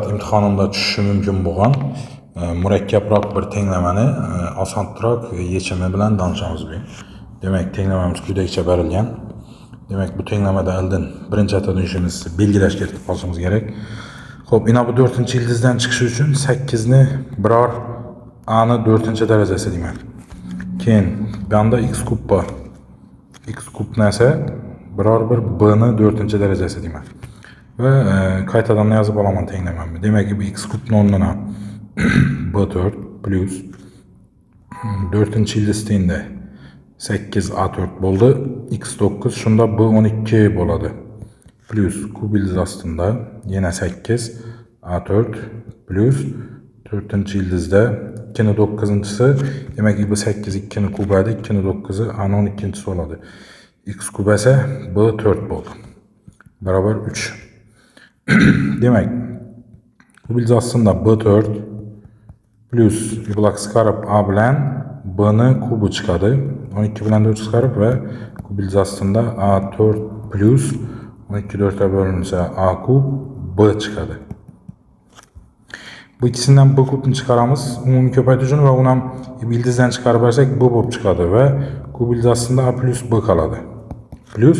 davlat imtihonida tushishi mumkin bo'lgan murakkabroq bir tenglamani osonroq yechimi bilan tanishamiz. Demak, tenglamamiz quyidagicha berilgan. Demak, bu tenglamada oldin birinchi atadan ishimiz belgilashga kiritib qolishimiz kerak. Xo'p, ina bu 4-ildizdan chiqishi uchun 8 ni biror a ni 4-darajasi deyman. Keyin bu yerda x kub bor. X kub narsa biror bir b ni 4-darajasi deyman. Ve qaytadan yozib olaman tenglamamni. Demak, bu x kubni o'rnina b4 plus 4-ildiz tengda 8a4 bo'ldi. x9 shunda b12 bo'ladi. Plus kub ildiz ostida yana 8a4 plus 4-ildizda 2 ni 9-si, demak bu 8 2 ni kubadi, 2 ni 9'i a ni 12'si bo'ladi. X kub esa b4 bo'ldi. Barabar 3. Demek, kub ildiz ostida b4 plus bular qisqarib a bilan b ni kubi chiqadi. 12 bilan 4 qisqarib ve kub ildiz ostida a4 plus 12 4'e bölünse a kub b chiqadi. Bu ikisinden b kubni chiqaramiz. Umumiy ko'paytiruvchini va uni ham ildizdan chiqarib bersak b bo'lib chiqadi ve kub ildiz ostida a plus b qoladi. Plus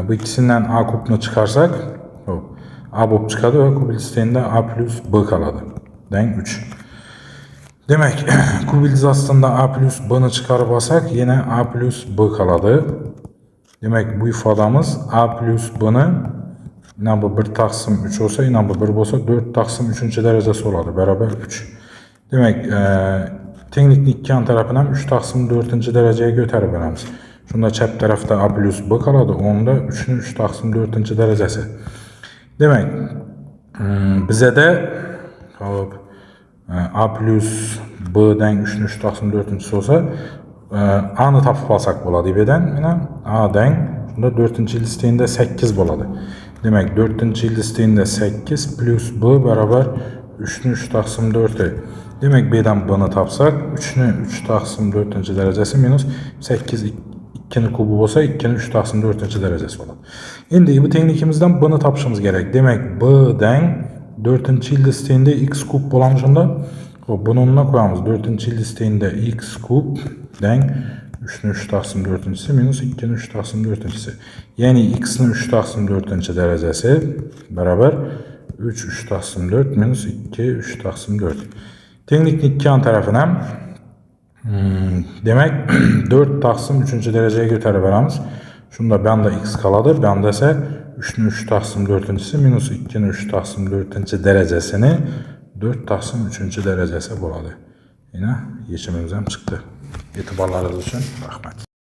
bu ikisinden a kubni chiqarsak a bo'lib chiqadi ve kub ildiz tengda a plus b qoladi. Deng 3. Demek, kub ildiz ostida a plus b ni chiqarib olsak, yine a plus b qoladi. Demek, bu ifodamiz a plus b ni bu 1 taqsim 3 olsa, bu 1 olsa 4 taqsim 3-darajasi oladi. Beraber 3. Demek, tenglikni ikki yan tarafini ham 3 taqsim 4-darajaya ko'tarib beramiz. Shunda chap tarafda a plus b qoladi. Onda 3 ni 3 taqsim 4-darajasi. Demek, bize de a plus b'den 3 ni 3 taqsim 4'si olsa, a ni topib olsak bo'ladi. B'den a'dan shunda 4-ildiz tengda 8 bo'ladi. Demek, 4-ildiz tengda 8 plus b beraber 3 ni 3 taqsim 4'i. Demek, b'den b'ni topsak, 3 ni 3 taqsim 4-darajasi minus 8 2 ni kubi olsa 2 ni 3 taqsim 4-darajasi bo'ladi. Endi bu tenglikimizdan b'ni topishimiz kerak. Demek, b'dan 4-ildiz tengda x kub bo'lamiz shunda. Xo'p, buni o'rniga qo'yamiz. 4-ildiz tengda x kubdan 3 ni 3 taqsim 4'si minus 2 ni 3 taqsim 4'si. Yani x ni 3 taqsim 4-darajasi beraber 3 taqsim 4 minus 2 3 taqsim 4. Tenglikni ikki yan tarafına demek 4 taqsim 3-dereceye götürüp veramiz. Şunda bende x qaladı. Bende ise 3 ni 3 taqsim 4'si minus 2 ni 3 taqsim 4-derecesini 4 taqsim 3-derecesi buladı. Yine yechimimiz ham chiqdi. E'tiborlaringiz uchun rahmat.